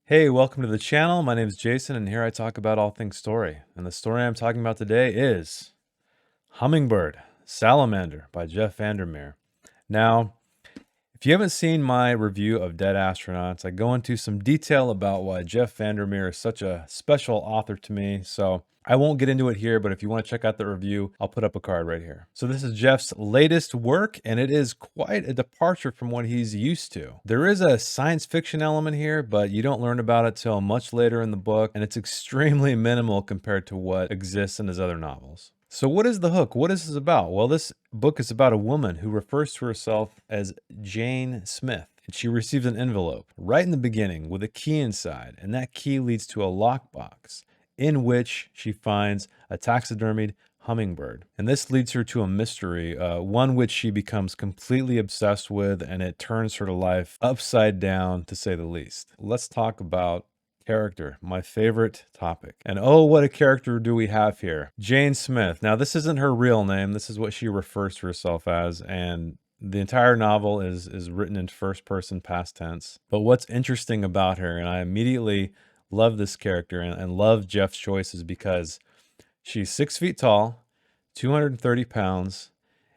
Hey, welcome to the channel. My name is Jason, and here I talk about all things story. And the story I'm talking about today is Hummingbird Salamander by Jeff Vandermeer. Now, if you haven't seen my review of Dead Astronauts, I go into some detail about why Jeff Vandermeer is such a special author to me. So I won't get into it here, but if you want to check out the review, I'll put up a card right here. So this is Jeff's latest work, and it is quite a departure from what he's used to. There is a science fiction element here, but you don't learn about it till much later in the book, and it's extremely minimal compared to what exists in his other novels. So what is the hook? What is this about? Well, this book is about a woman who refers to herself as Jane Smith. And she receives an envelope right in the beginning with a key inside. And that key leads to a lockbox in which she finds a taxidermied hummingbird. And this leads her to a mystery, one which she becomes completely obsessed with, and it turns her life upside down, to say the least. Let's talk about character, my favorite topic. And oh, what a character do we have here. Jane Smith. Now, this isn't her real name. This is what she refers to herself as. And the entire novel is written in first person past tense. But what's interesting about her, and I immediately love this character and love Jeff's choices, because she's 6 feet tall, 230 pounds,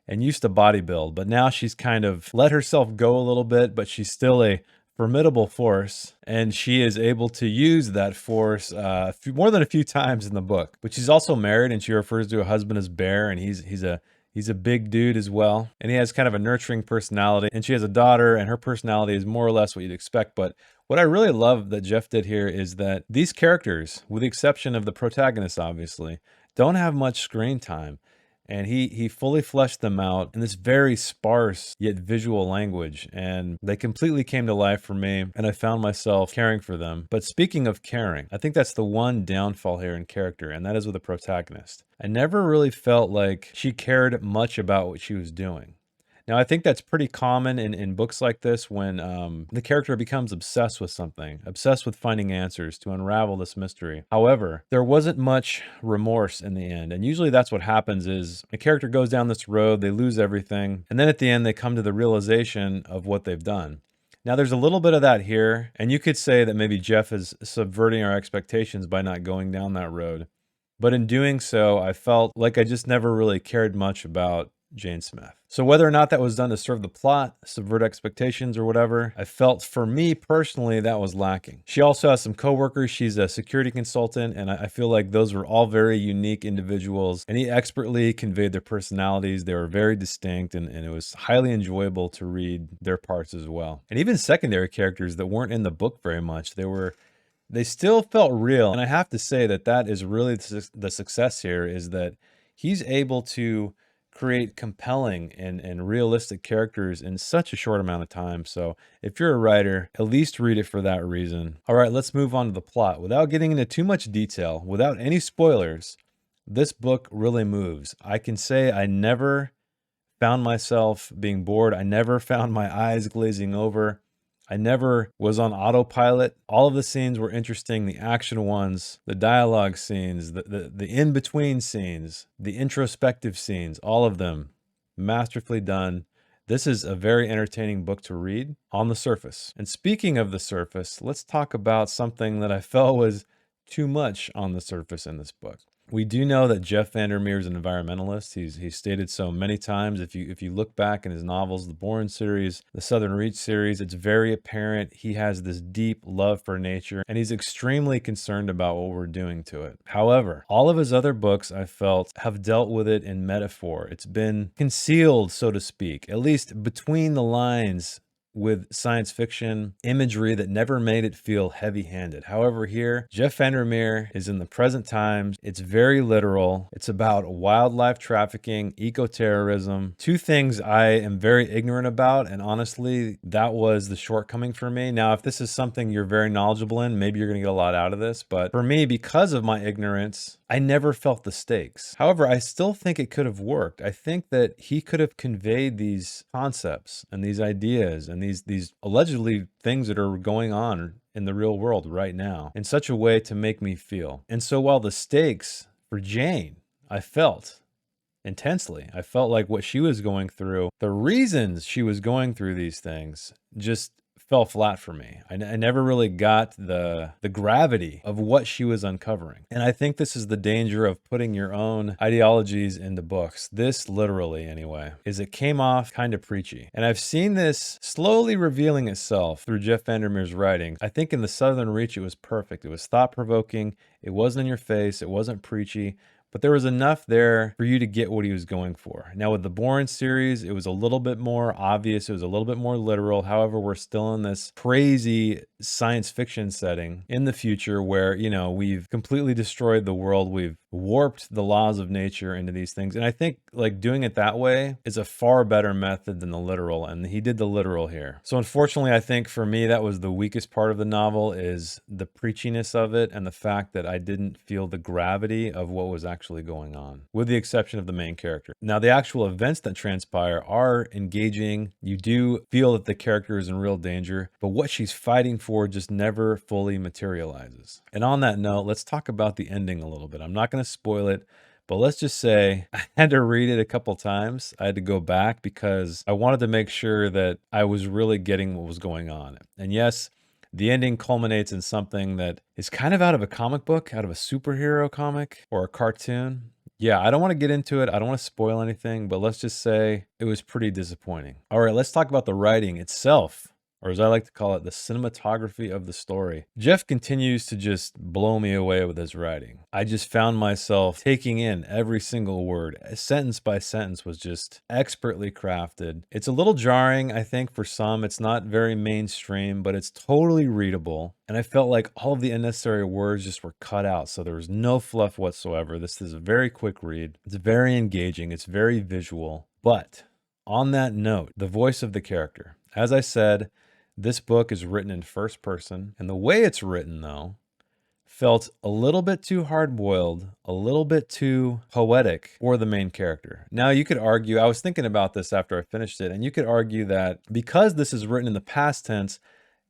and used to bodybuild. But now she's kind of let herself go a little bit, but she's still a formidable force, and she is able to use that force more than a few times in the book. But she's also married, and she refers to her husband as Bear, and he's a big dude as well, and he has kind of a nurturing personality. And she has a daughter, and her personality is more or less what you'd expect. But what I really love that Jeff did here is that these characters, with the exception of the protagonist, obviously, don't have much screen time. And he fully fleshed them out in this very sparse yet visual language. And they completely came to life for me, and I found myself caring for them. But speaking of caring, I think that's the one downfall here in character, and that is with the protagonist. I never really felt like she cared much about what she was doing. Now, I think that's pretty common in books like this, when the character becomes obsessed with something, obsessed with finding answers to unravel this mystery. However, there wasn't much remorse in the end. And usually that's what happens: is a character goes down this road, they lose everything, and then at the end they come to the realization of what they've done. Now, there's a little bit of that here, and you could say that maybe Jeff is subverting our expectations by not going down that road. But in doing so, I felt like I just never really cared much about Jane Smith. So whether or not that was done to serve the plot, subvert expectations, or whatever, I felt, for me personally, that was lacking. She also has some coworkers. She's a security consultant, and I feel like those were all very unique individuals, and he expertly conveyed their personalities. They were very distinct, and it was highly enjoyable to read their parts as well. And even secondary characters that weren't in the book very much, they still felt real. And I have to say that that is really the success here, is that he's able to create compelling and realistic characters in such a short amount of time. So if you're a writer, at least read it for that reason. All right, let's move on to the plot. Without getting into too much detail, without any spoilers, this book really moves. I can say I never found myself being bored. I never found my eyes glazing over. I never was on autopilot. All of the scenes were interesting. The action ones, the dialogue scenes, the in-between scenes, the introspective scenes, all of them masterfully done. This is a very entertaining book to read on the surface. And speaking of the surface, let's talk about something that I felt was too much on the surface in this book. We do know that Jeff Vandermeer is an environmentalist. He's stated so many times. If you look back in his novels, the Bourne series, the Southern Reach series, it's very apparent he has this deep love for nature, and he's extremely concerned about what we're doing to it. However, all of his other books, I felt, have dealt with it in metaphor. It's been concealed, so to speak, at least between the lines, with science fiction imagery that never made it feel heavy-handed. However, here, Jeff Vandermeer is in the present times. It's very literal. It's about wildlife trafficking, eco-terrorism, two things I am very ignorant about, and honestly, that was the shortcoming for me. Now, if this is something you're very knowledgeable in, maybe you're gonna get a lot out of this, but for me, because of my ignorance, I never felt the stakes. However, I still think it could have worked. I think that he could have conveyed these concepts and these ideas and these allegedly things that are going on in the real world right now in such a way to make me feel. And so while the stakes for Jane, I felt intensely, I felt like what she was going through, the reasons she was going through these things, just fell flat for me. I never really got the gravity of what she was uncovering. And I think this is the danger of putting your own ideologies into books. This literally, anyway, is it came off kind of preachy. And I've seen this slowly revealing itself through Jeff Vandermeer's writings. I think in The Southern Reach, it was perfect. It was thought-provoking. It wasn't in your face. It wasn't preachy. But there was enough there for you to get what he was going for. Now with the Bourne series, it was a little bit more obvious. It was a little bit more literal. However, we're still in this crazy science fiction setting in the future where, you know, we've completely destroyed the world. We've warped the laws of nature into these things. And I think like doing it that way is a far better method than the literal. And he did the literal here. So unfortunately, I think for me, that was the weakest part of the novel, is the preachiness of it and the fact that I didn't feel the gravity of what was actually going on, with the exception of the main character. Now, the actual events that transpire are engaging. You do feel that the character is in real danger, but what she's fighting for just never fully materializes. And on that note, let's talk about the ending a little bit. I'm not going to spoil it, but let's just say I had to read it a couple times. I had to go back because I wanted to make sure that I was really getting what was going on. And yes, the ending culminates in something that is kind of out of a comic book, out of a superhero comic or a cartoon. Yeah, I don't want to get into it. I don't want to spoil anything, but let's just say it was pretty disappointing. All right, let's talk about the writing itself, or as I like to call it, the cinematography of the story. Jeff continues to just blow me away with his writing. I just found myself taking in every single word. Sentence by sentence was just expertly crafted. It's a little jarring, I think, for some. It's not very mainstream, but it's totally readable. And I felt like all of the unnecessary words just were cut out, so there was no fluff whatsoever. This is a very quick read. It's very engaging. It's very visual. But on that note, the voice of the character. As I said, this book is written in first person, and the way it's written, though, felt a little bit too hard-boiled, a little bit too poetic for the main character. Now, you could argue, I was thinking about this after I finished it, and you could argue that because this is written in the past tense,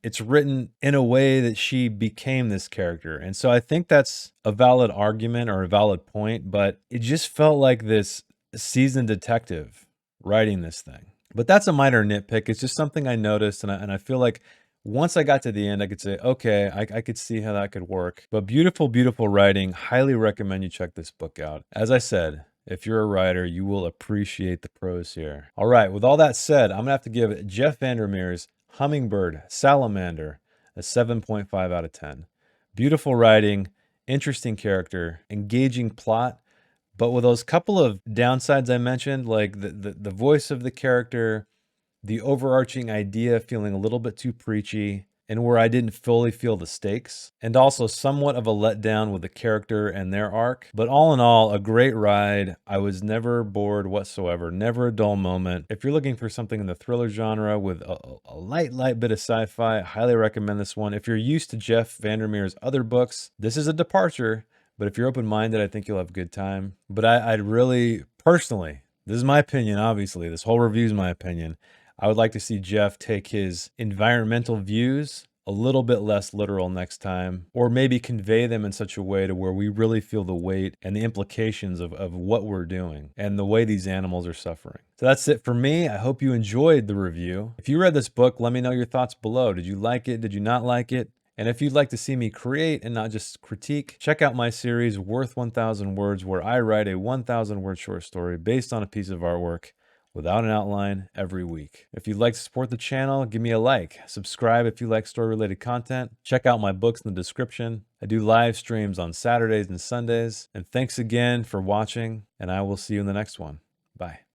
it's written in a way that she became this character. And so I think that's a valid argument or a valid point, but it just felt like this seasoned detective writing this thing. But that's a minor nitpick. It's just something I noticed, and I feel like once I got to the end, I could say, okay, I could see how that could work. But beautiful, beautiful writing. Highly recommend you check this book out. As I said, if you're a writer, you will appreciate the prose here. All right, with all that said, I'm going to have to give Jeff Vandermeer's Hummingbird Salamander a 7.5 out of 10. Beautiful writing, interesting character, engaging plot. But with those couple of downsides I mentioned, like the voice of the character, the overarching idea feeling a little bit too preachy, and where I didn't fully feel the stakes, and also somewhat of a letdown with the character and their arc. But all in all, a great ride. I was never bored whatsoever, never a dull moment. If you're looking for something in the thriller genre with a light bit of sci-fi, I highly recommend this one. If you're used to Jeff Vandermeer's other books, this is a departure. But if you're open-minded, I think you'll have a good time. But I'd really, personally, this is my opinion, obviously. This whole review is my opinion. I would like to see Jeff take his environmental views a little bit less literal next time, or maybe convey them in such a way to where we really feel the weight and the implications of what we're doing and the way these animals are suffering. So that's it for me. I hope you enjoyed the review. If you read this book, let me know your thoughts below. Did you like it? Did you not like it? And if you'd like to see me create and not just critique, check out my series, Worth 1,000 Words, where I write a 1,000-word short story based on a piece of artwork without an outline every week. If you'd like to support the channel, give me a like. Subscribe if you like story-related content. Check out my books in the description. I do live streams on Saturdays and Sundays. And thanks again for watching, and I will see you in the next one. Bye.